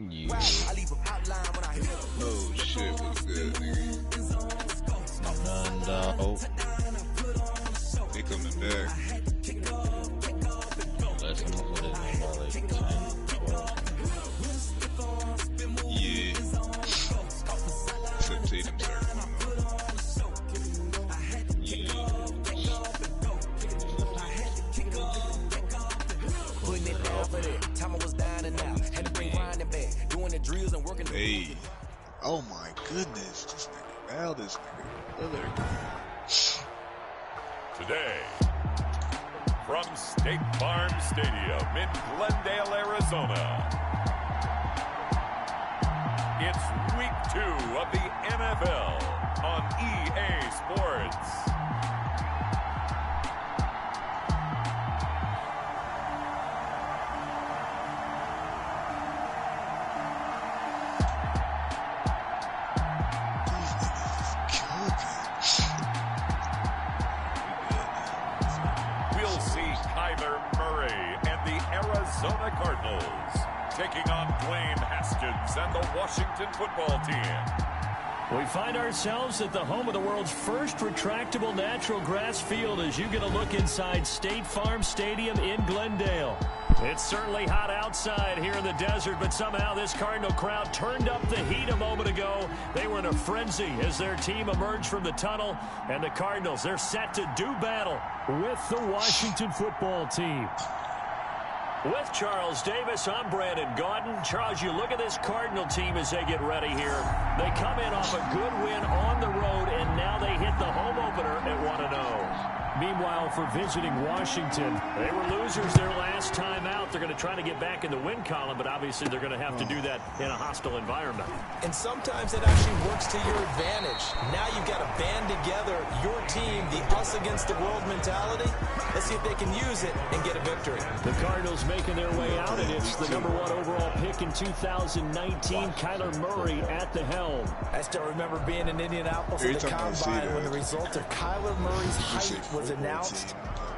Yeah. Oh shit, what's good, nigga? None dog. They coming back. Unless I'm gonna put it in by like 10, 12. Yeah. Except Tatum started coming on. Hey. Oh my goodness. This nigga. Now this nigga. Today, from State Farm Stadium in Glendale, Arizona, it's Week 2 of the NFL on EA Sports. Arizona Cardinals taking on Dwayne Haskins and the Washington football team. We find ourselves at the home of the world's first retractable natural grass field as you get a look inside State Farm Stadium in Glendale. It's certainly hot outside here in the desert, but somehow this Cardinal crowd turned up the heat a moment ago. They were in a frenzy as their team emerged from the tunnel, and the Cardinals, they're set to do battle with the Washington football team. With Charles Davis, I'm Brandon Gaudin. Charles, you look at this Cardinal team as they get ready here. They come in off a good win on the road, and now they hit the home opener at 1-0. Meanwhile, for visiting Washington, they were losers their last time out. They're going to try to get back in the win column, but obviously they're going to have to do that in a hostile environment. And sometimes it actually works to your advantage. Now you've got to band together your team, the us against the world mentality. Let's see if they can use it and get a victory. The Cardinals making their way out, and it's the #1 overall pick in 2019, Kyler Murray at the helm. I still remember being in Indianapolis at the Combine when the result of Kyler Murray's height was announced,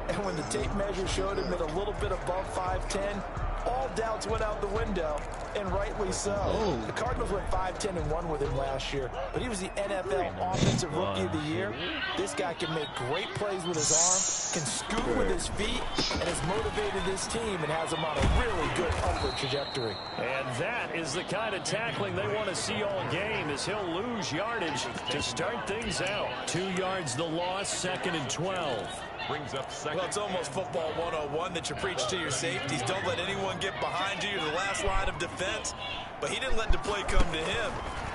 and when the tape measure showed him at a little bit above 5'10", all doubts went out the window, and rightly so. The Cardinals went 5-10-1 with him last year, but he was the NFL Offensive Rookie of the Year. This guy can make great plays with his arm, can scoot with his feet, and has motivated his team and has them on a really good upward trajectory. And that is the kind of tackling they want to see all game, as he'll lose yardage to start things out. 2 yards the loss, 2nd and 12. Brings up second. Well, it's almost football 101 that you preach to your safeties. Don't let anyone get behind you. You're the last line of defense. But he didn't let the play come to him.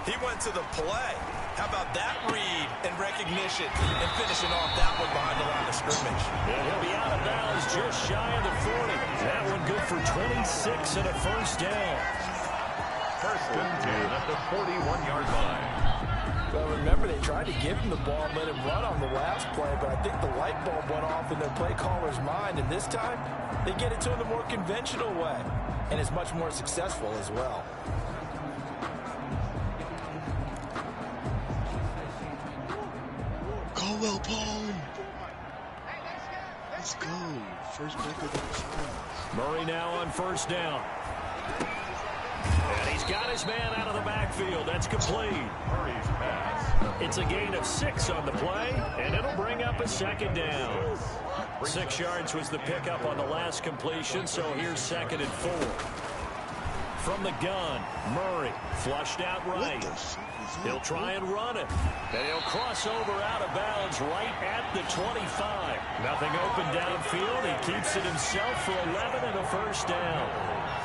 He went to the play. How about that read and recognition and finishing off that one behind the line of scrimmage? And he'll be out of bounds just shy of the 40. That one good for 26 and a first down. First and 10 at the 41-yard line. Well, remember, they tried to give him the ball and let him run on the last play, but I think the light bulb went off in their play caller's mind, and this time they get it to him the more conventional way, and it's much more successful as well. Caldwell Palm. Let's go. First pick of the time. Murray now on first down. And he's got his man out of the backfield. That's complete. Murray's pass. It's a gain of 6 on the play, and it'll bring up a 2nd down. 6 yards was the pickup on the last completion, so here's 2nd and 4. From the gun, Murray flushed out right. He'll try and run it. And he'll cross over out of bounds right at the 25. Nothing open downfield. He keeps it himself for 11 and a first down.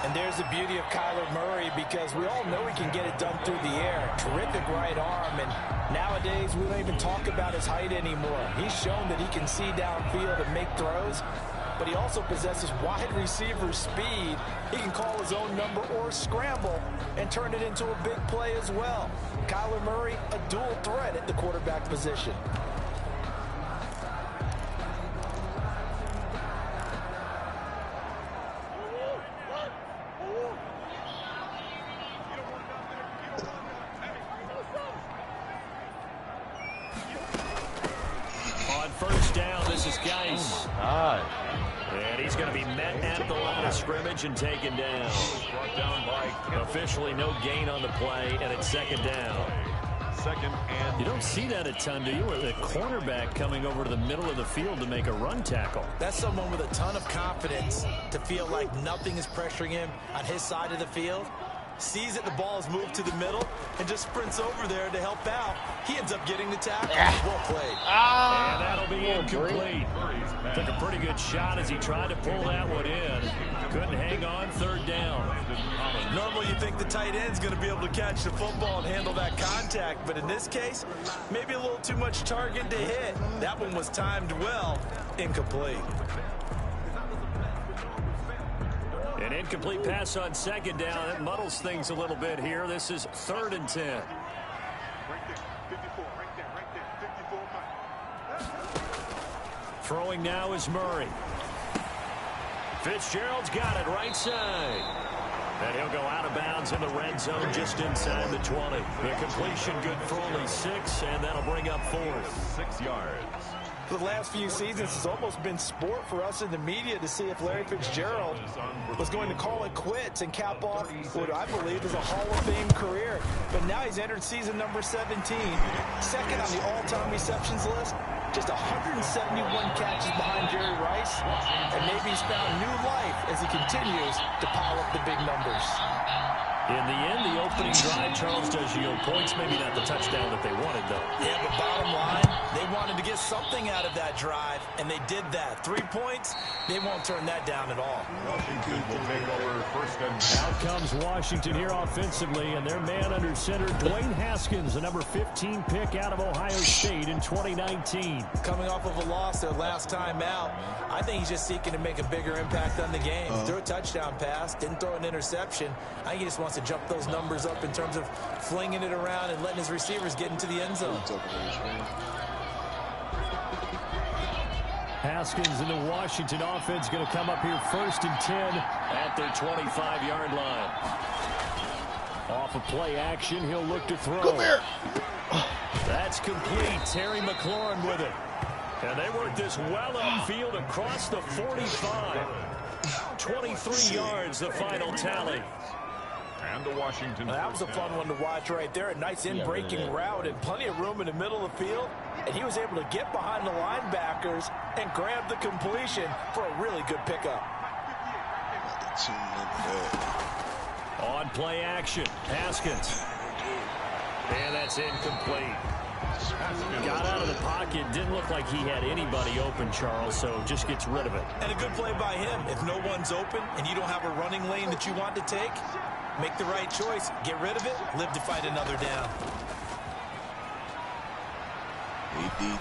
And there's the beauty of Kyler Murray, because we all know he can get it done through the air. Terrific right arm, and nowadays we don't even talk about his height anymore. He's shown that he can see downfield and make throws, but he also possesses wide receiver speed. He can call his own number or scramble and turn it into a big play as well. Kyler Murray, a dual threat at the quarterback position. He's going to be met at the line of scrimmage and taken down. Officially no gain on the play, and it's second down. You don't see that a ton, do you? With a cornerback coming over to the middle of the field to make a run tackle. That's someone with a ton of confidence to feel like nothing is pressuring him on his side of the field. Sees that the ball is moved to the middle and just sprints over there to help out. He ends up getting the tackle. Well played. And that'll be incomplete. Took a pretty good shot as he tried to pull that one in. Couldn't hang on, third down. Normally you think the tight end's going to be able to catch the football and handle that contact, but in this case, maybe a little too much target to hit. That one was timed well. Incomplete. An incomplete pass on second down. That muddles things a little bit here. This is 3rd and 10. Throwing now is Murray. Fitzgerald's got it right side. And he'll go out of bounds in the red zone just inside the 20. The completion good for only 6, and that'll bring up 4th. 6 yards. For the last few seasons, it's almost been sport for us in the media to see if Larry Fitzgerald was going to call it quits and cap off what I believe is a Hall of Fame career. But now he's entered season number 17, second on the all-time receptions list, just 171 catches behind Jerry Rice, and maybe he's found new life as he continues to pile up the big numbers. In the end, the opening drive, Charles does yield points. Maybe not the touchdown that they wanted, though. Yeah, but bottom line, they wanted to get something out of that drive, and they did that. 3 points, they won't turn that down at all. Washington will take over first and Out comes Washington here offensively, and their man under center, Dwayne Haskins, the number 15 pick out of Ohio State in 2019. Coming off of a loss their last time out, I think he's just seeking to make a bigger impact on the game. Threw a touchdown pass, didn't throw an interception. I think he just wants to jump those numbers up in terms of flinging it around and letting his receivers get into the end zone. Haskins and the Washington offense going to come up here 1st and 10 at their 25-yard line. Off of play action, he'll look to throw. Come here. That's complete. Terry McLaurin with it. And they work this well upfield across the 45. 23 yards, the final tally. And the Washington. That was a fun one to watch right there. A nice in-breaking route and plenty of room in the middle of the field. And he was able to get behind the linebackers and grab the completion for a really good pickup. On play action, Haskins. And that's incomplete. Got out of the pocket. Didn't look like he had anybody open, Charles, so just gets rid of it. And a good play by him. If no one's open and you don't have a running lane that you want to take, make the right choice. Get rid of it. Live to fight another down. AD 21,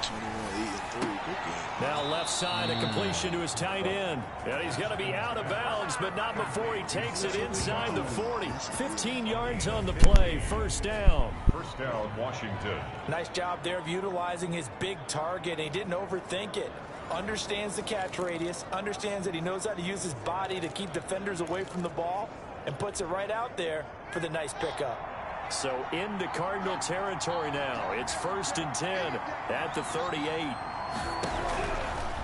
8-3. Good game. Now left side, a completion to his tight end. And he's going to be out of bounds, but not before he takes it inside the 40. 15 yards on the play. First down. First down, Washington. Nice job there of utilizing his big target. He didn't overthink it. Understands the catch radius. Understands that he knows how to use his body to keep defenders away from the ball. And puts it right out there for the nice pickup. So into Cardinal territory now. It's 1st and 10 at the 38.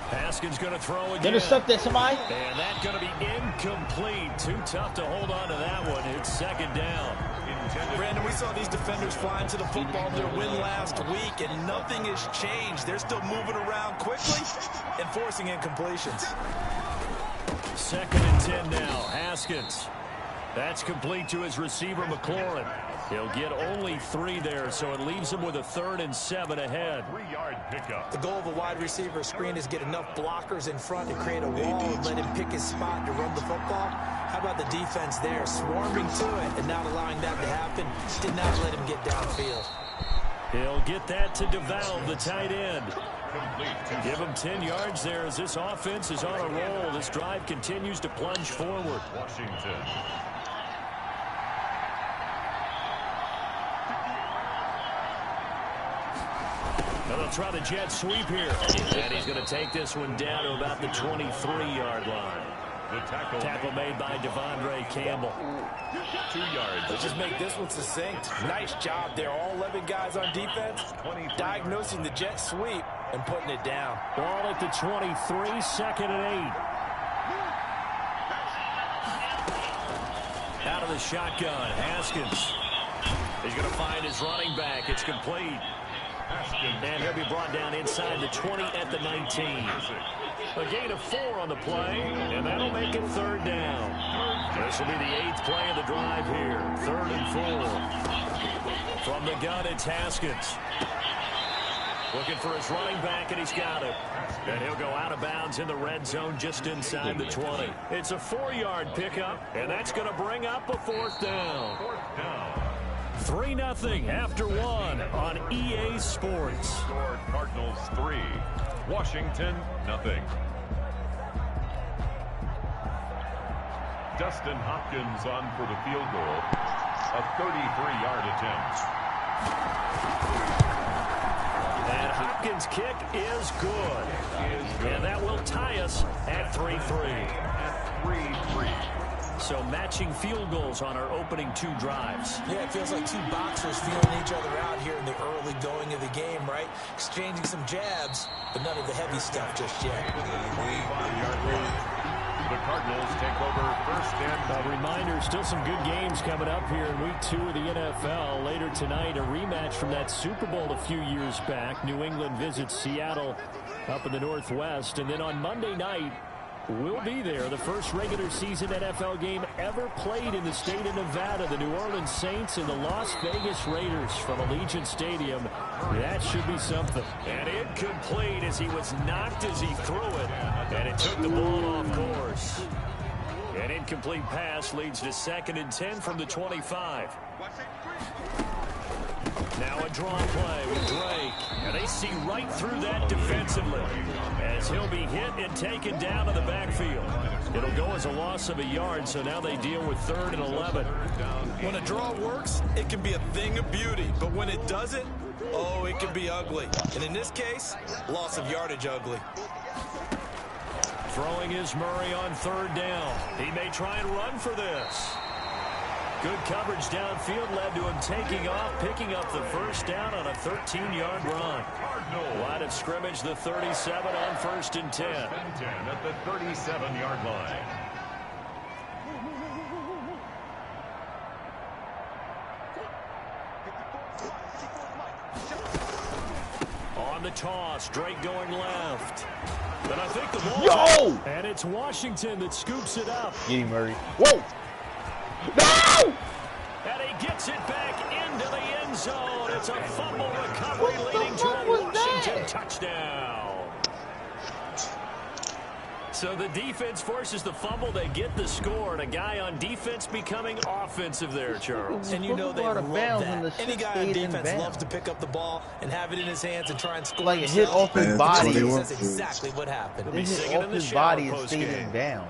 Haskins going to throw again. Intercept that, somebody. And that's going to be incomplete. Too tough to hold on to that one. It's second down. Brandon, we saw these defenders flying to the football in their win last week, and nothing has changed. They're still moving around quickly and forcing incompletions. 2nd and 10 now. Haskins. That's complete to his receiver, McLaurin. He'll get only 3 there, so it leaves him with a 3rd and 7 ahead. 3-yard pickup. The goal of a wide receiver screen is get enough blockers in front to create a wall and let him pick his spot to run the football. How about the defense there, swarming to it and not allowing that to happen? Did not let him get downfield. He'll get that to DeValve, the tight end. Give him 10 yards there as this offense is on a roll. This drive continues to plunge forward. Washington. They'll try the jet sweep here. And he's going to take this one down to about the 23-yard line. The tackle made by Devondre Campbell. 2 yards. Let's just make this one succinct. Nice job there. All 11 guys on defense diagnosing the jet sweep and putting it down. Ball at the 23, 2nd and 8. out of the shotgun. Haskins. He's going to find his running back. It's complete. And he'll be brought down inside the 20 at the 19. A gain of 4 on the play, and that'll make it 3rd down. This will be the 8th play of the drive here. 3rd and 4. From the gun, it's Haskins. Looking for his running back, and he's got it. And he'll go out of bounds in the red zone just inside the 20. It's a 4-yard pickup, and that's going to bring up a 4th down. 3-0 after 1 on EA Sports. Cardinals 3, Washington 0. Dustin Hopkins on for the field goal. A 33-yard attempt. And Hopkins' kick is good. And that will tie us at 3-3. So matching field goals on our opening 2 drives. Yeah, it feels like 2 boxers feeling each other out here in the early going of the game, right? Exchanging some jabs, but none of the heavy stuff just yet. The Cardinals take over 1st and a reminder, still some good games coming up here in week 2 of the NFL. Later tonight, a rematch from that Super Bowl a few years back. New England visits Seattle up in the Northwest. And then on Monday night, we'll be there. The first regular season NFL game ever played in the state of Nevada. The New Orleans Saints and the Las Vegas Raiders from Allegiant Stadium. That should be something. And incomplete as he was knocked as he threw it. And it took the ball off course. An incomplete pass leads to 2nd and 10 from the 25. Now a draw play with Drake. And they see right through that defensively as he'll be hit and taken down to the backfield. It'll go as a loss of a yard, so now they deal with 3rd and 11. When a draw works, it can be a thing of beauty. But when it doesn't, oh, it can be ugly. And in this case, loss of yardage ugly. Throwing is Murray on 3rd down. He may try and run for this. Good coverage downfield led to him taking off, picking up the 1st down on a 13-yard run. Line of scrimmage, the 37 on 1st and 10. At the 37-yard line. On the toss, Drake going left. But I think the ball. Yo! And it's Washington that scoops it up. Get him, Murray. Whoa! No! And he gets it back into the end zone. It's a fumble recovery leading to a Washington touchdown. So the defense forces the fumble. They get the score. And a guy on defense becoming offensive there, Charles. And you know they love that. Any guy on defense loves to pick up the ball and have it in his hands and try and score. Like it hit off his body. That's exactly what happened. It hit off his body and stayed him down.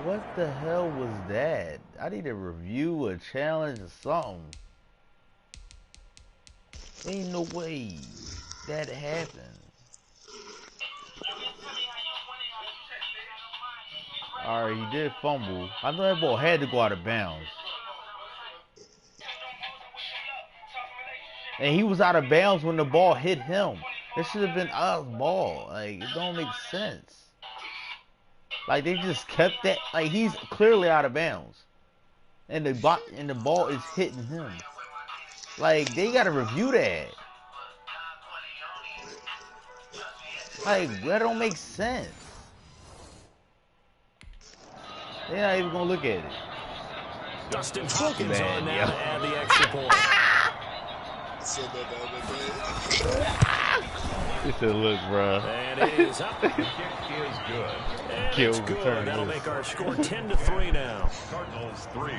What the hell was that? I need a review, a challenge, or something. Ain't no way that happened. Alright, he did fumble. I know that ball had to go out of bounds. And he was out of bounds when the ball hit him. It should have been our ball. Like, it don't make sense. Like, they just kept that. Like, he's clearly out of bounds. And the ball is hitting him. Like, they got to review that. Like, that don't make sense. They're not even going to look at it. Dustin Hopkins on now to add the extra point. It's a look, bro. And it is up. The kick is good. And it's good. That'll make our score 10-3 now. Cardinals 3.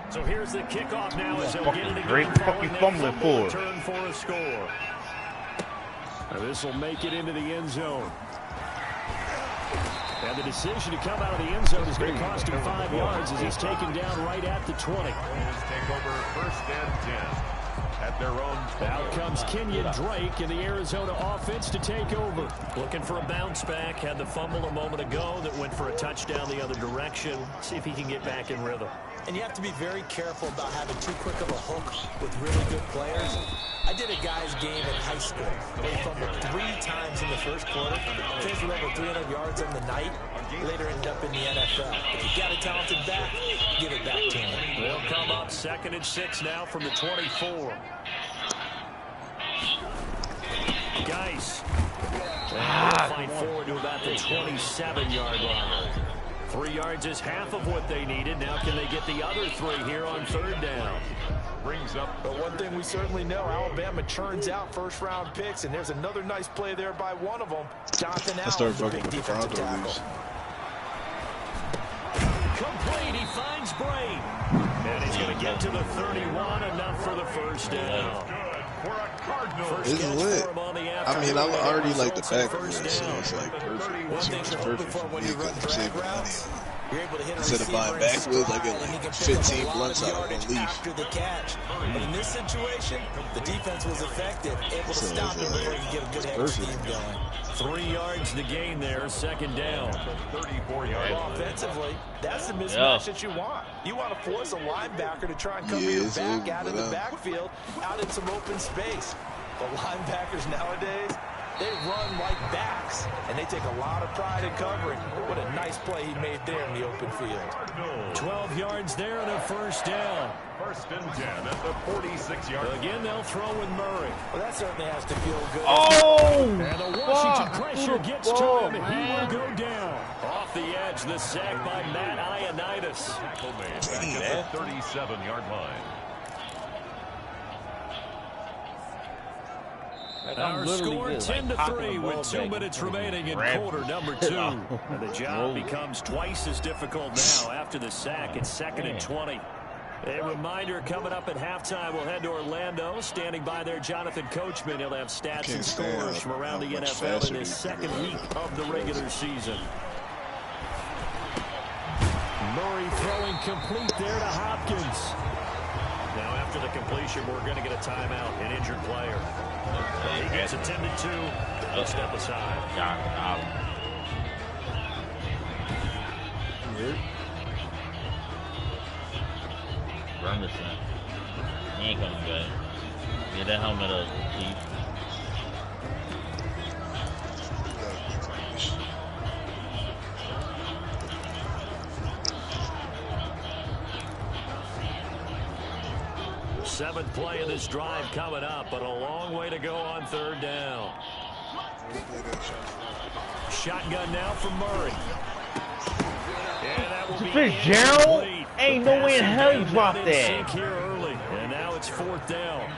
So here's the kickoff now as they'll get it again. Great fucking fumbling for. Turn for a score. This will make it into the end zone. And the decision to come out of the end zone is going to cost him 5 yards as he's taken down right at the 20. Take over 1st and 10 at their own 20. Out comes Kenyon Drake in the Arizona offense to take over. Looking for a bounce back. Had the fumble a moment ago that went for a touchdown the other direction. See if he can get back in rhythm. And you have to be very careful about having too quick of a hook with really good players. I did a guy's game in high school. They fumbled 3 times in the first quarter, finished with over 300 yards on the night, later ended up in the NFL. If you got a talented back, give it back to him. They'll come up 2nd and 6 now from the 24. Geis. And fight forward to about the 27-yard line. 3 yards is half of what they needed. Now can they get the other 3 here on 3rd down? Brings up. But one thing we certainly know, Alabama churns out first-round picks, and there's another nice play there by one of them. Jonathan Allen, the big defensive tackle. Complete. He finds Bray. And he's going to get to the 31, enough for the first down. It's lit. I mean, I already like the backfield, so it's like perfect. It's perfect for me because I'm saving money. Instead of buying backfields, I get like 15 blunts out of one leaf. After the catch. But in this situation, the defense was effective, able to stop him before he could get a good head steam going. 3 yards to gain there, 2nd down. 34 yards. Well, offensively, that's the mismatch that you want. You want to force a linebacker to try and cover your back out of the backfield, out in some open space. The linebackers nowadays, they run like backs, and they take a lot of pride in covering. What a nice play he made there in the open field. 12 yards there and a 1st down. 1st and 10 at the 46-yard line. Again, they'll throw with Murray. Well, that certainly has to feel good. Oh! And the Washington pressure gets to him. He will go down. Off the edge, the sack by Matt Ioannidis. Back at the 37-yard line. Our score 10-3 with 2 minutes remaining in quarter number 2. And the job becomes twice as difficult now after the sack. It's 2nd and 20. A reminder coming up at halftime, we'll head to Orlando. Standing by there, Jonathan Coachman. He'll have stats and scores from around the NFL in this 2nd week of the regular season. Murray throwing complete there to Hopkins. Now after the completion, we're going to get a timeout, an injured player. He gets attended to. He'll step aside. Robinson. He ain't coming back. Get that helmet up, Chief. Seventh play of this drive coming up, but a long way to go on 3rd down. Shotgun now from Murray. And that will be Fitzgerald? Ain't no way in hell you dropped that. Here early, and now it's 4th down.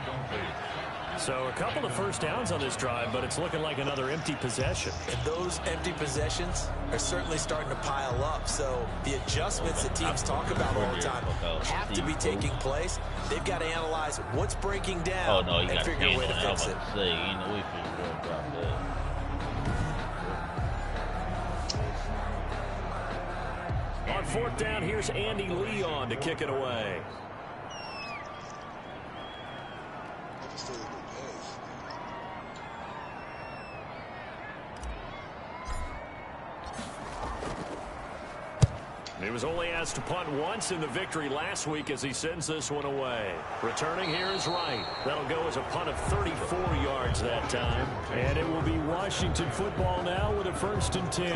So a couple of first downs on this drive, but it's looking like another empty possession. And those empty possessions are certainly starting to pile up. So the adjustments that teams talk about all the time have to be taking place. They've got to analyze what's breaking down and figure a way to fix it. On 4th down, here's Andy Leon to kick it away. He was only asked to punt once in the victory last week as he sends this one away. Returning here is Wright. That'll go as a punt of 34 yards that time. And it will be Washington football now with a 1st and 10.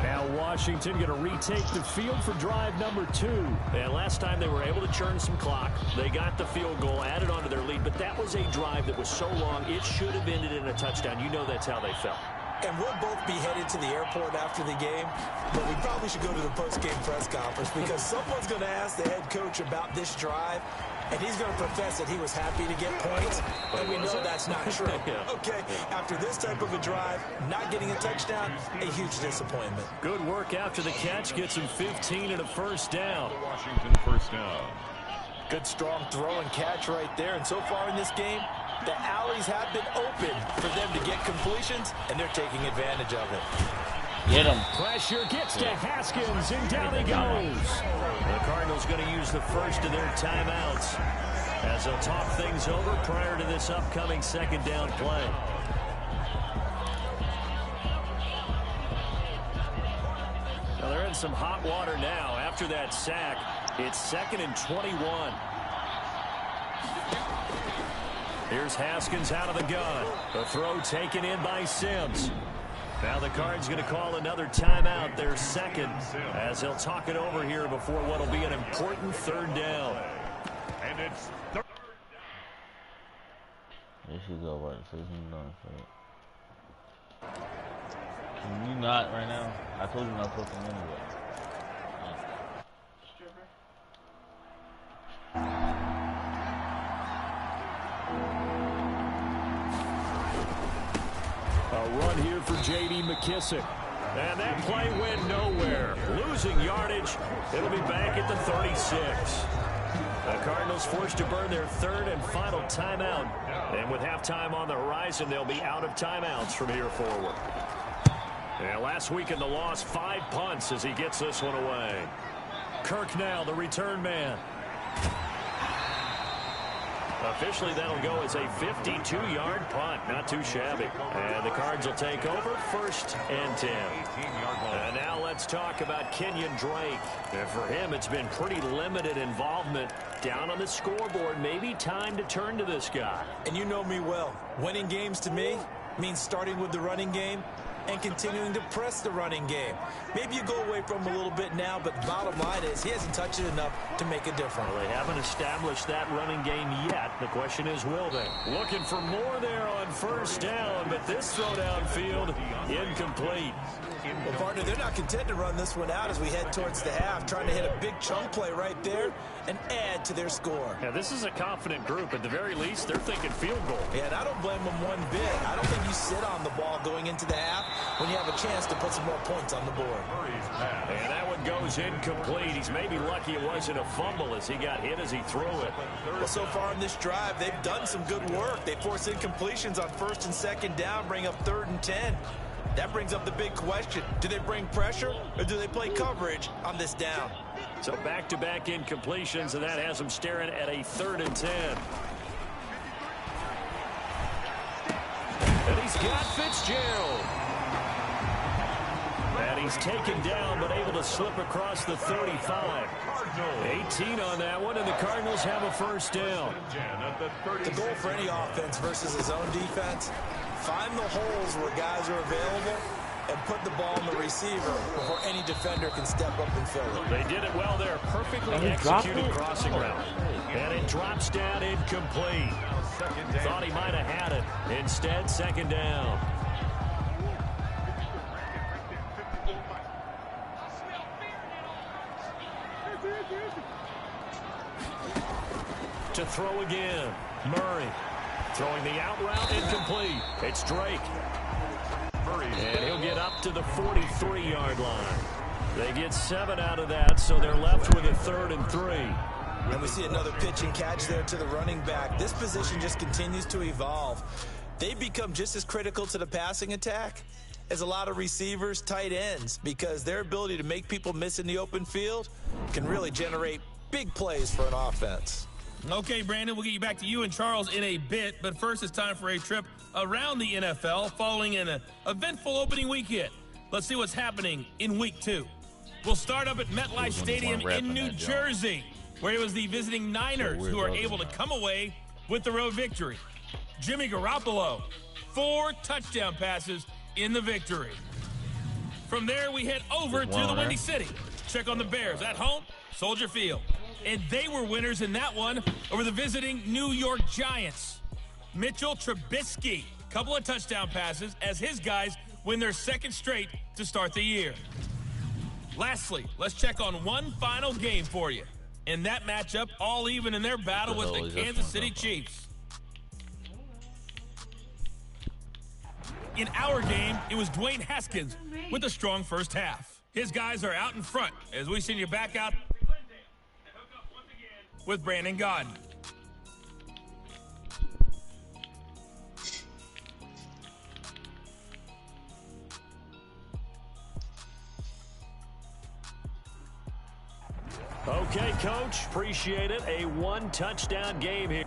Now Washington going to retake the field for drive number 2. And last time they were able to churn some clock. They got the field goal, added on to their lead. But that was a drive that was so long, it should have ended in a touchdown. You know that's how they felt. And we'll both be headed to the airport after the game, but we probably should go to the post-game press conference because someone's going to ask the head coach about this drive, and he's going to profess that he was happy to get points, and we know that's not true. Okay, after this type of a drive, not getting a touchdown, a huge disappointment. Good work after the catch, gets him 15 and a 1st down. Washington 1st down. Good strong throw and catch right there, and so far in this game, the alleys have been open for them to get completions, and they're taking advantage of it. Get him. Pressure gets to Haskins, and down he goes. The Cardinals going to use the first of their timeouts as they'll talk things over prior to this upcoming 2nd down play. Now they're in some hot water now. After that sack, it's 2nd and 21. Here's Haskins out of the gun. The throw taken in by Sims. Now the Cards going to call another timeout, their second, as he'll talk it over here before what will be an important third down. And it's third. There she go, right? So he's done for it. Can you not right now? I told you not to talk to him anyway. A run here for J.D. McKissick. And that play went nowhere. Losing yardage. It'll be back at the 36. The Cardinals forced to burn their third and final timeout. And with halftime on the horizon, they'll be out of timeouts from here forward. And last week in the loss, 5 punts as he gets this one away. Kirk now, the return man. Officially, that'll go as a 52-yard punt. Not too shabby. And the Cards will take over 1st and 10. And now let's talk about Kenyon Drake. And for him, it's been pretty limited involvement down on the scoreboard. Maybe time to turn to this guy. And you know me well. Winning games to me means starting with the running game and continuing to press the running game. Maybe you go away from him a little bit now, but the bottom line is he hasn't touched it enough to make a difference. Well, they haven't established that running game yet. The question is, will they? Looking for more there on 1st down, but this throw downfield incomplete. Well, partner, they're not content to run this one out as we head towards the half, trying to hit a big chunk play right there and add to their score. Yeah, this is a confident group. At the very least, they're thinking field goal. Yeah, and I don't blame them one bit. I don't think you sit on the ball going into the half when you have a chance to put some more points on the board. And that one goes incomplete. He's maybe lucky it wasn't a fumble as he got hit as he threw it. Well, so far in this drive, they've done some good work. They force incompletions on 1st and 2nd down, bring up 3rd and 10. That brings up the big question. Do they bring pressure or do they play coverage on this down? So back-to-back incompletions, and that has them staring at a 3rd and 10. And he's got Fitzgerald. And he's taken down, but able to slip across the 35. 18 on that one, and the Cardinals have a 1st down. The goal for any offense versus his own defense, find the holes where guys are available and put the ball in the receiver before any defender can step up and fill it. They did it well there. Perfectly executed crossing route. And it drops down incomplete. Thought he might have had it. Instead, 2nd down. To throw again. Murray. Throwing the out route, incomplete. It's Drake. And he'll get up to the 43-yard line. They get 7 out of that, so they're left with a 3rd and 3. And we see another pitch and catch there to the running back. This position just continues to evolve. They become just as critical to the passing attack as a lot of receivers, tight ends, because their ability to make people miss in the open field can really generate big plays for an offense. Okay, Brandon, we'll get you back to you and Charles in a bit, but first it's time for a trip around the NFL following an eventful opening weekend. Let's see what's happening in Week 2. We'll start up at MetLife Stadium in New Jersey, where it was the visiting Niners who are able to come away with the road victory. Jimmy Garoppolo, 4 touchdown passes in the victory. From there, we head over to the Windy City. Check on the Bears at home, Soldier Field. And they were winners in that one over the visiting New York Giants. Mitchell Trubisky, couple of touchdown passes as his guys win their 2nd straight to start the year. Lastly, let's check on one final game for you. In that matchup, all even in their battle with the Kansas City Chiefs. In our game, it was Dwayne Haskins with a strong first half. His guys are out in front as we send you back out with Brandon Gaudin. Okay, Coach. Appreciate it. A 1-touchdown game here.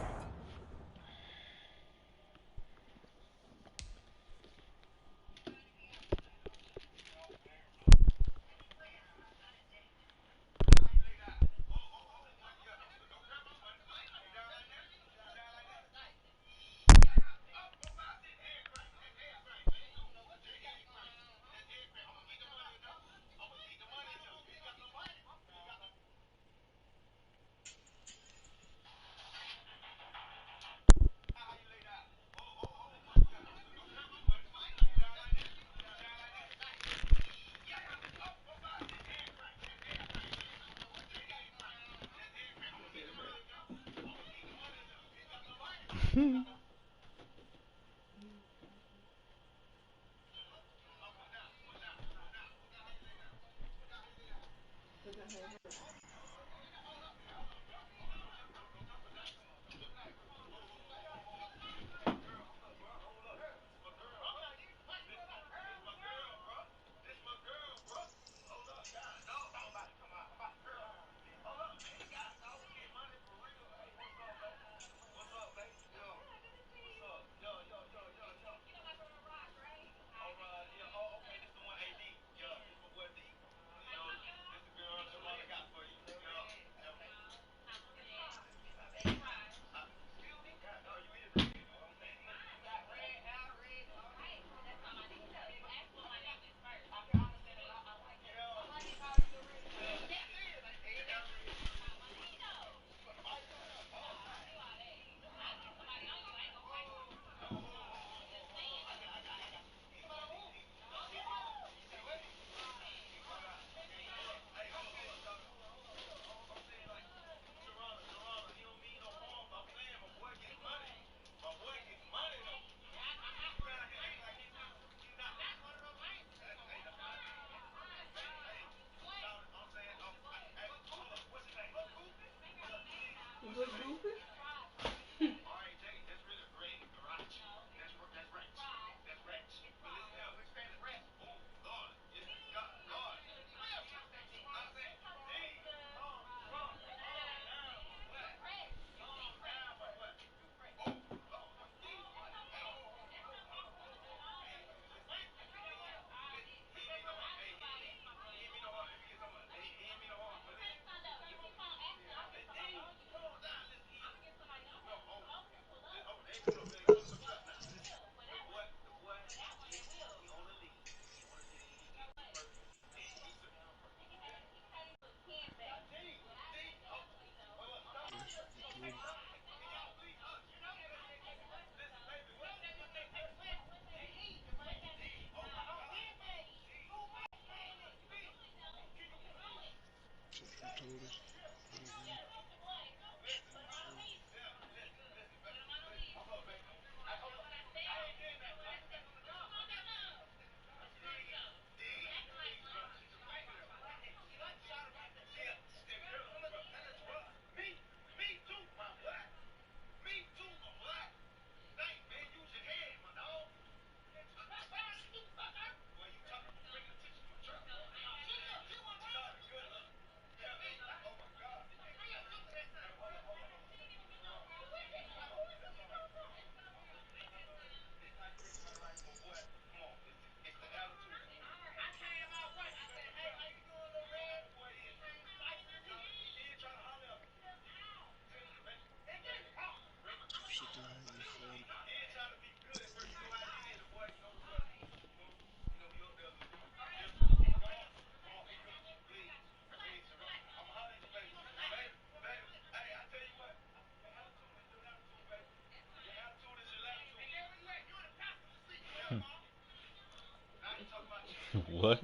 What?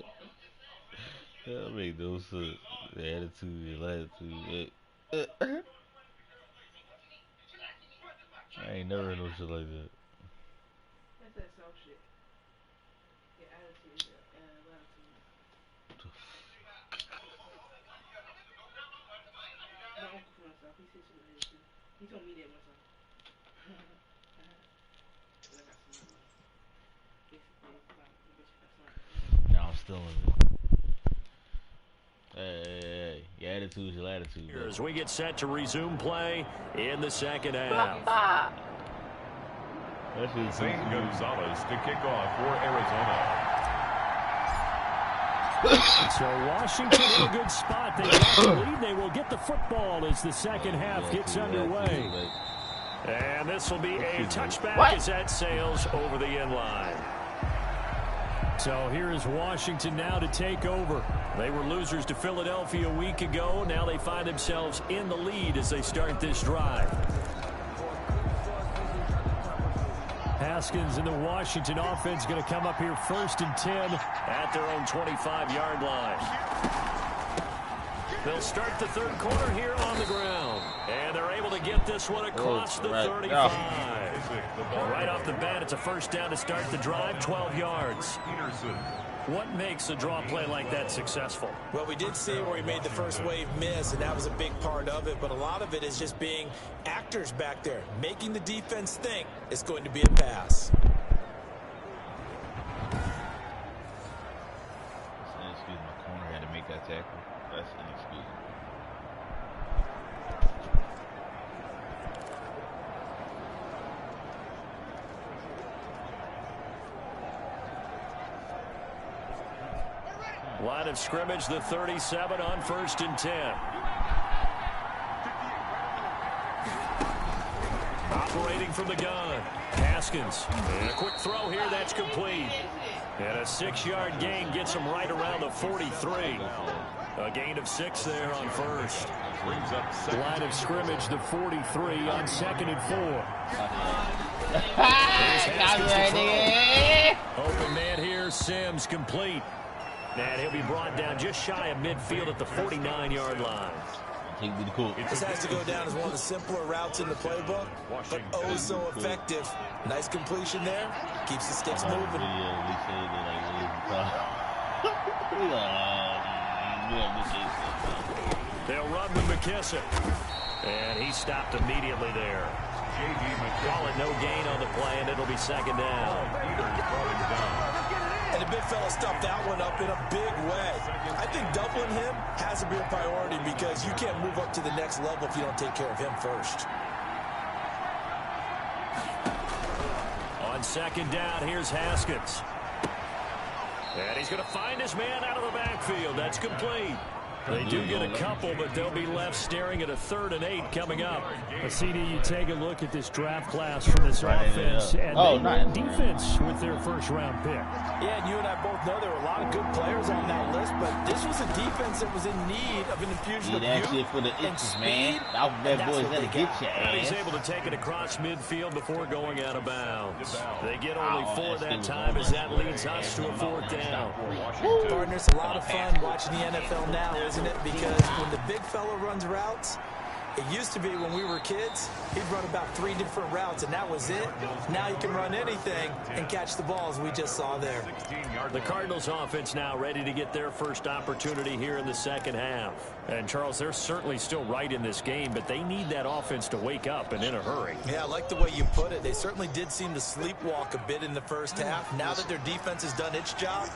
That make no sense. The attitude, your latitude. I ain't never heard no shit like that. That's that South shit. Your attitude, latitude. My uncle from the South, he said shit like that too. He told me that one time. But I got smart money. Basically, it's about the bitch got smart money. Now I'm still in it. Hey, your attitude, your latitude. As we get set to resume play in the second half. Zane Gonzalez to kick off for Arizona. So Washington in a good spot. They got the lead. They will get the football as the second half gets underway. And this will be a touchback as that sails over the end line. So here is Washington now to take over. They were losers to Philadelphia a week ago. Now they find themselves in the lead as they start this drive. Haskins and the Washington offense going to come up here 1st and 10 at their own 25-yard line. They'll start the third quarter here on the ground. And they're able to get this one across the 35. Right off the bat, it's a first down to start the drive, 12 yards. What makes a draw play like that successful? Well, we did see where he made the first wave miss, and that was a big part of it. But a lot of it is just being actors back there, making the defense think it's going to be a pass. That's inexcusable. My corner had to make that tackle. That's inexcusable. Line of scrimmage, the 37 on 1st and 10. Operating from the gun. Haskins. And a quick throw here, that's complete. And a 6-yard gain gets him right around the 43. A gain of 6 there on first. Brings up Line of scrimmage, the 43 on 2nd and 4. Open man here, Sims complete. And he'll be brought down just shy of midfield at the 49-yard line. This has to go down as one of the simpler routes in the playbook, but oh so effective. Nice completion there. Keeps the sticks moving. They'll run with McKissick. And he stopped immediately there. Call it no gain on the play, and it'll be 2nd down. And the big fella stuffed that one up in a big way. I think doubling him has to be a priority because you can't move up to the next level if you don't take care of him first. On 2nd down, here's Haskins. And he's going to find his man out of the backfield. That's complete. They do get a couple, but they'll be left staring at a 3rd and 8 coming up. CD, you take a look at this draft class from this offense, and they win defense with their first-round pick. Yeah, and you and I both know there were a lot of good players on that list, but this was a defense that was in need of an infusion of youth for the and inches, speed. man. That boy's gonna get your And he's ass. able to take it across midfield before going out of bounds. They get only 4 that time as that leads us to a 4th down. Partners, a lot of fun watching the NFL now. isn't it? Because when the big fella runs routes, it used to be when we were kids, he'd run about 3 different routes, and that was it. Now he can run anything and catch the ball, as we just saw there. The Cardinals offense now ready to get their first opportunity here in the second half. And, Charles, they're certainly still right in this game, but they need that offense to wake up and in a hurry. Yeah, I like the way you put it. They certainly did seem to sleepwalk a bit in the first half. Now that their defense has done its job,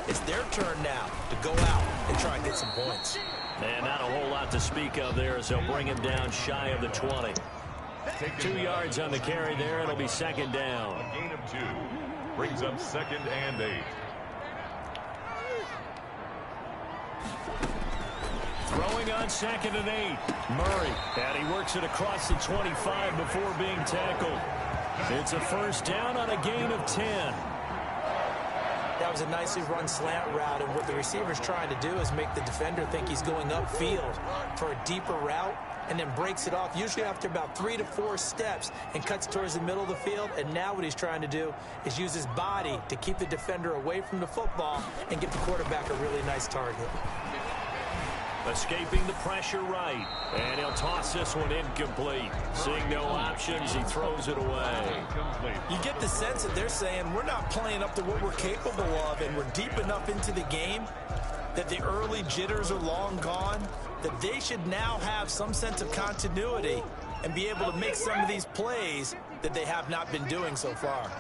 it's their turn now to go out and try and get some points. And not a whole lot to speak of there as they'll bring him down shy of the 20. 2 yards on the carry there. It'll be second down. A gain of 2 brings up 2nd and 8. Throwing on 2nd and 8. Murray. And he works it across the 25 before being tackled. It's a first down on a gain of 10. That was a nicely run slant route, and what the receiver's trying to do is make the defender think he's going upfield for a deeper route, and then breaks it off, usually after about 3 to 4 steps, and cuts towards the middle of the field. And now what he's trying to do is use his body to keep the defender away from the football and give the quarterback a really nice target. Escaping the pressure right. And he'll toss this one incomplete. Seeing no options, he throws it away. You get the sense that they're saying we're not playing up to what we're capable of, and we're deep enough into the game that the early jitters are long gone, that they should now have some sense of continuity and be able to make some of these plays that they have not been doing so far.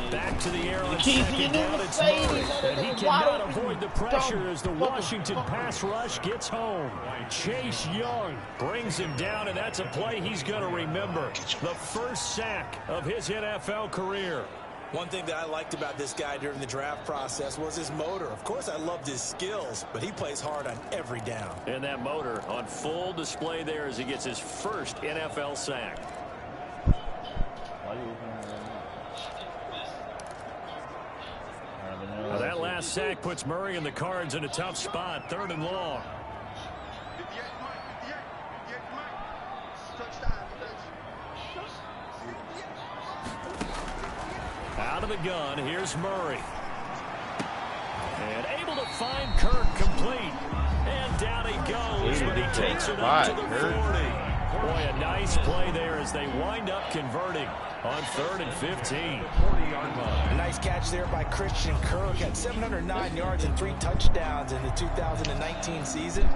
Back to the air on second down, it's Murray. And he cannot avoid the pressure as the Washington pass rush gets home. Chase Young brings him down, and that's a play he's going to remember. The first sack of his NFL career. One thing that I liked about this guy during the draft process was his motor. Of course, I loved his skills, but he plays hard on every down. And that motor on full display there as he gets his first NFL sack. Well, that last sack puts Murray and the Cards in a tough spot, 3rd and long. Out of the gun, here's Murray. And able to find Kirk complete. And down he goes, but he takes it up to the 40. Boy, a nice play there as they wind up converting on 3rd and 15. A nice catch there by Christian Kirk. Had 709 yards and 3 touchdowns in the 2019 season.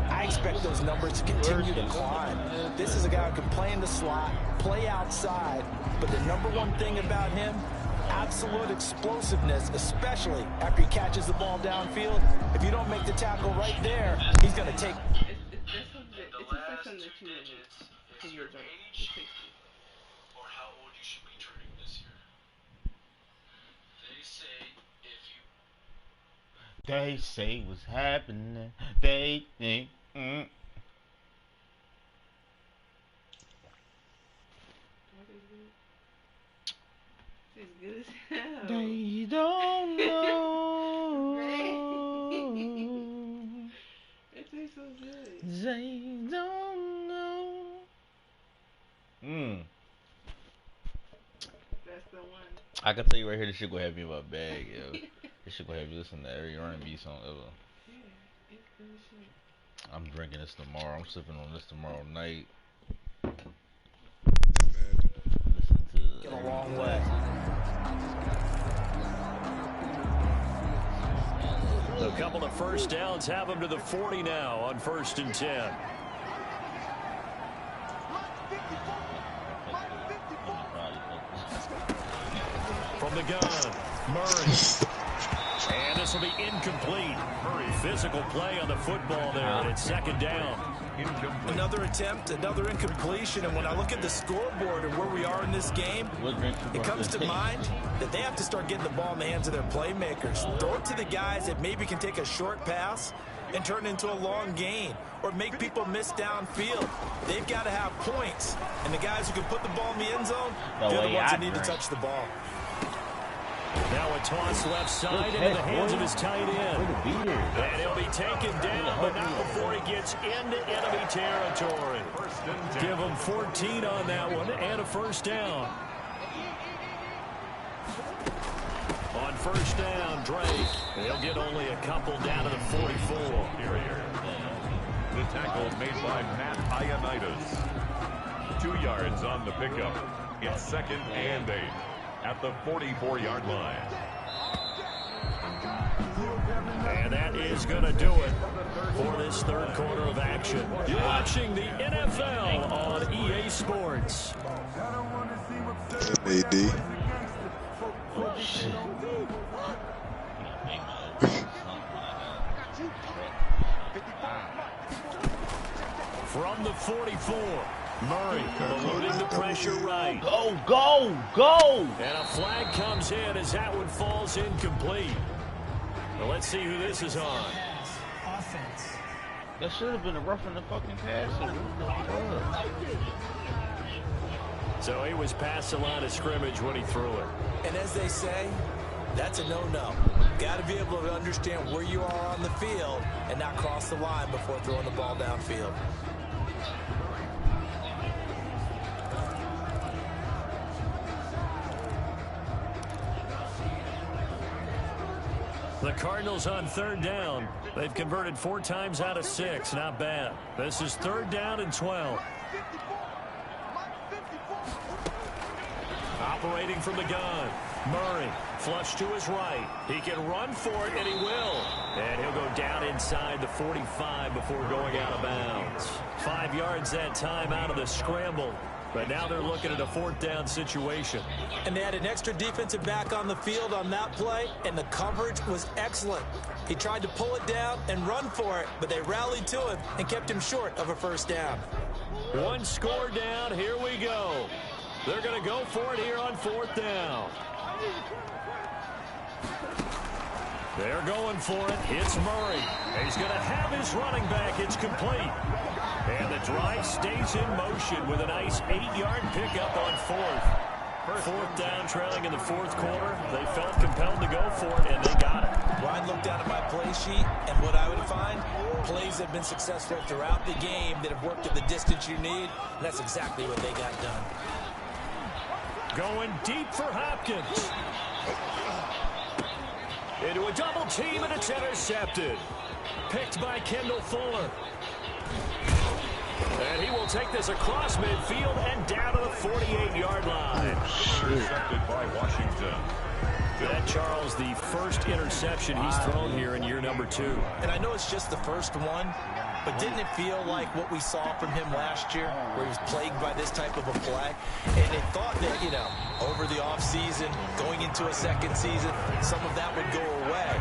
I expect those numbers to continue to climb. This is a guy who can play in the slot, play outside, but the number one thing about him, absolute explosiveness, especially after he catches the ball downfield. If you don't make the tackle right there, he's going to take. It's like something that you would do in your job. Or how old you should be turning this year. They say what's happening. They think. It's good as hell. They don't know. It tastes so good. They don't know. That's the one. I can tell you right here, this shit gonna have me in my bag, yo. This shit gonna have you listen to every R&B song ever. Yeah, it's good as shit. I'm drinking this tomorrow. I'm sipping on this tomorrow night. Listen to A long way. A couple of first downs have him to the 40 now on 1st and 10. From the gun, Murray. And this will be incomplete. Physical play on the football there, and it's 2nd down. Another attempt, another incompletion, and when I look at the scoreboard and where we are in this game, it comes to mind that they have to start getting the ball in the hands of their playmakers. Throw it to the guys that maybe can take a short pass and turn it into a long gain or make people miss downfield. They've got to have points, and the guys who can put the ball in the end zone, they're the ones that need to touch the ball. Now a toss left side into the hands of his tight end. And he'll be taken down, but not before he gets into enemy territory. Give him 14 on that one and a first down. first down, Drake. They'll get only a couple down to the 44. The tackle made by Matt Ioannidis. 2 yards on the pickup. It's 2nd and 8 at the 44-yard line. And that is going to do it for this third quarter of action. You're watching the NFL on EA Sports. AD. Oh, shit. From the 44, Murray loading the pressure right. Go, go, go! And a flag comes in as that one falls incomplete. Well, let's see who this is on. Offense. That should have been a rough in the fucking passer. So he was past the line of scrimmage when he threw it. And as they say, that's a no-no. Got to be able to understand where you are on the field and not cross the line before throwing the ball downfield. The Cardinals on third down. They've converted 4 times out of 6. Not bad. This is 3rd down and 12. Operating from the gun. Murray, flush to his right. He can run for it, and he will. And he'll go down inside the 45 before going out of bounds. 5 yards that time out of the scramble. But now they're looking at a 4th down situation. And they had an extra defensive back on the field on that play, and the coverage was excellent. He tried to pull it down and run for it, but they rallied to him and kept him short of a 1st down. 1 score down. Here we go. They're going to go for it here on 4th down. They're going for it. It's Murray. He's going to have his running back. It's complete. And the drive stays in motion with a nice 8-yard pickup on 4th. 4th down, trailing in the 4th quarter. They felt compelled to go for it, and they got it. Well, I looked down at my play sheet, and what I would find, plays that have been successful throughout the game that have worked at the distance you need, and that's exactly what they got done. Going deep for Hopkins. Into a double team, and it's intercepted. Picked by Kendall Fuller. And he will take this across midfield and down to the 48-yard line. Intercepted by Washington. That, Charles, the first interception he's thrown here in year number 2. And I know it's just the first one, but didn't it feel like what we saw from him last year, where he was plagued by this type of a play? And they thought that, you know, over the offseason, going into a second season, some of that would go away.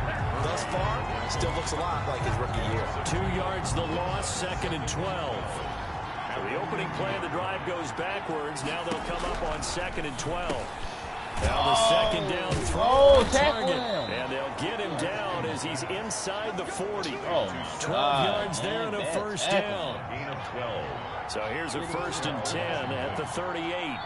Thus far, still looks a lot like his rookie year. 2 yards the loss, 2nd and 12. Now the opening play of the drive goes backwards. Now they'll come up on 2nd and 12. Now the 2nd down throw on target. And they'll get him down as he's inside the 40. 12 yards there and a 1st down. Gain of 12. So here's a 1st and 10 at the 38.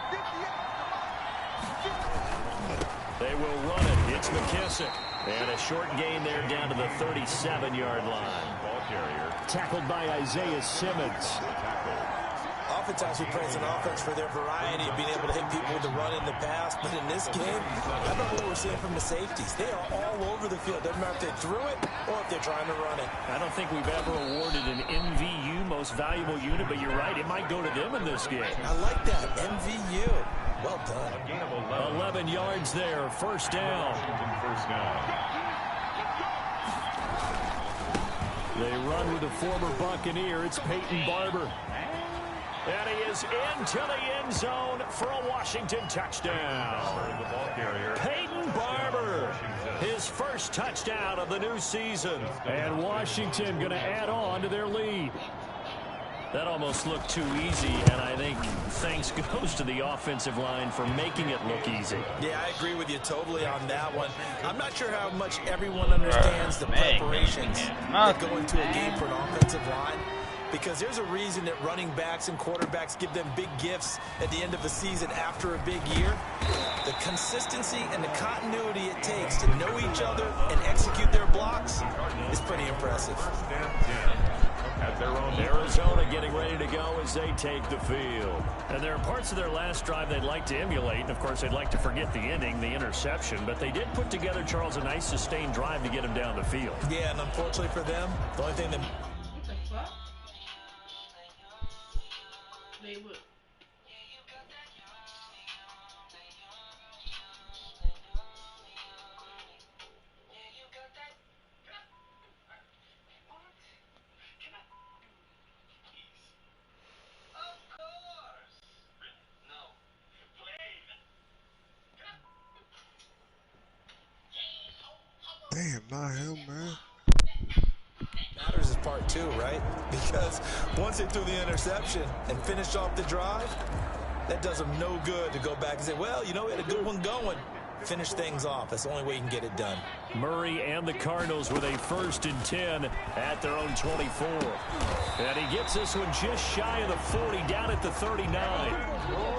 They will run it. It's McKissick. And a short gain there down to the 37-yard line. Ball carrier. Tackled by Isaiah Simmons. Oftentimes we praise an offense for their variety of being able to hit people with the run in the pass, but in this game, I don't know what we're seeing from the safeties. They are all over the field. Doesn't matter if they threw it or if they're trying to run it. I don't think we've ever awarded an MVU, most valuable unit, but you're right, it might go to them in this game. I like that, MVU. Well done. A gain of 11 yards there, 1st down. First down. They run with a former Buccaneer. It's Peyton Barber. And he is into the end zone for a Washington touchdown. The ball carrier. Peyton Barber, his first touchdown of the new season. And Washington going to add on to their lead. That almost looked too easy, and I think thanks goes to the offensive line for making it look easy. Yeah, I agree with you totally on that one. I'm not sure how much everyone understands the preparations that go into a game for an offensive line, because there's a reason that running backs and quarterbacks give them big gifts at the end of the season after a big year. The consistency and the continuity it takes to know each other and execute their blocks is pretty impressive. at their own. Arizona getting ready to go as they take the field. And there are parts of their last drive they'd like to emulate. And, of course, they'd like to forget the ending, the interception. But they did put together, Charles, a nice sustained drive to get him down the field. Yeah, and unfortunately for them, the only thing that... What the fuck? They would. Damn, not him, man. Matters is part two, right? Because once they threw the interception and finished off the drive, that does them no good to go back and say, well, you know, we had a good one going. Finish things off. That's the only way you can get it done. Murray and the Cardinals with a 1st and 10 at their own 24. And he gets this one just shy of the 40, down at the 39.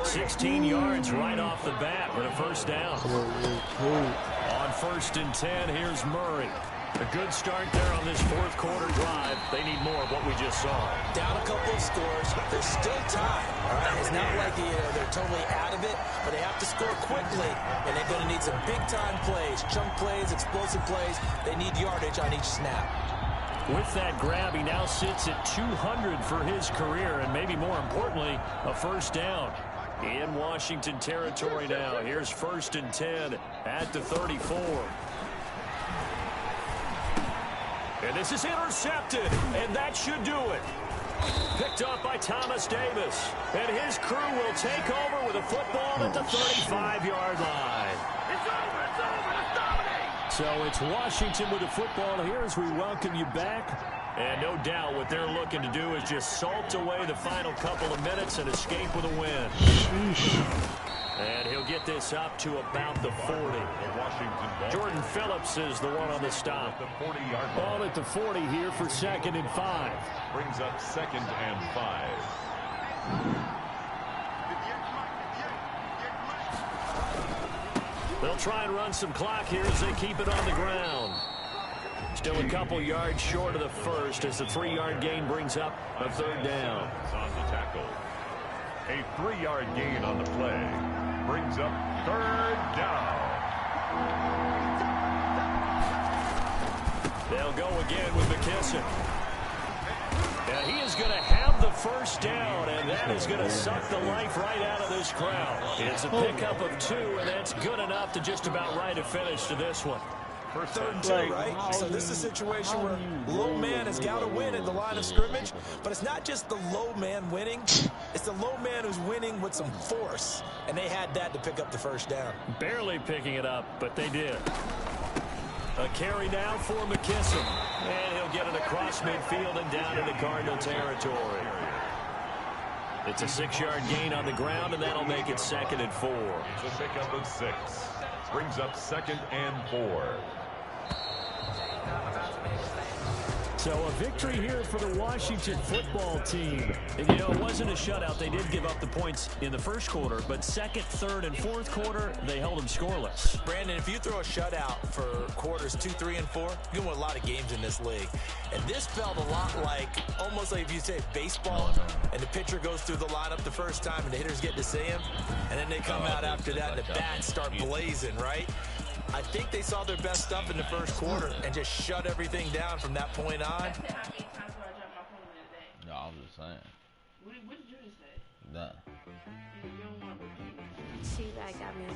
16 yards right off the bat with a first down. On 1st and 10, here's Murray. A good start there on this 4th quarter drive. They need more of what we just saw. Down a couple of scores. There's still time. All right, it's not like they're totally out of it, but they have to score quickly, and they're going to need some big-time plays, chunk plays, explosive plays. They need yardage on each snap. With that grab, he now sits at 200 for his career, and maybe more importantly, a first down. In Washington territory now. Here's 1st and 10 at the 34. And this is intercepted, and that should do it. Picked up by Thomas Davis, and his crew will take over with a football at the 35-yard line. It's over, let's dominate! So it's Washington with the football here as we welcome you back. And no doubt what they're looking to do is just salt away the final couple of minutes and escape with a win. And he'll get this up to about the 40. Jordan Phillips is the one on the stop. Ball at the 40 here for 2nd and 5. Brings up 2nd and 5. They'll try and run some clock here as they keep it on the ground. Still a couple yards short of the first as the 3-yard gain brings up a 3rd down. On the tackle. A 3-yard gain on the play. Brings up 3rd down. They'll go again with McKesson. And he is going to have the first down, and that is going to suck the life right out of this crowd. It's a pickup of 2, and that's good enough to just about write a finish to this one. For 3rd and 2, right? So this is a situation where low man has got to win at the line of scrimmage, but it's not just the low man winning. It's the low man who's winning with some force, and they had that to pick up the first down. Barely picking it up, but they did. A carry now for McKesson, and he'll get it across midfield and down into Cardinal territory. It's a 6-yard gain on the ground, and that'll make it 2nd and 4. It's a pickup of 6. Brings up 2nd and 4. So a victory here for the Washington football team. And, you know, it wasn't a shutout. They did give up the points in the 1st quarter, but 2nd, 3rd, and 4th quarter, they held them scoreless. Brandon, if you throw a shutout for quarters 2, 3, and 4, you can win a lot of games in this league. And this felt a lot like, almost like if you say baseball, and the pitcher goes through the lineup the first time, and the hitters get to see him, and then they come out after that, and the bats start blazing, right? I think they saw their best stuff in the 1st quarter and just shut everything down from that point on. How many times do I drop my phone in a day? No, I'm just saying. What did you just say? Nah. You don't want to repeat it. See, that got me.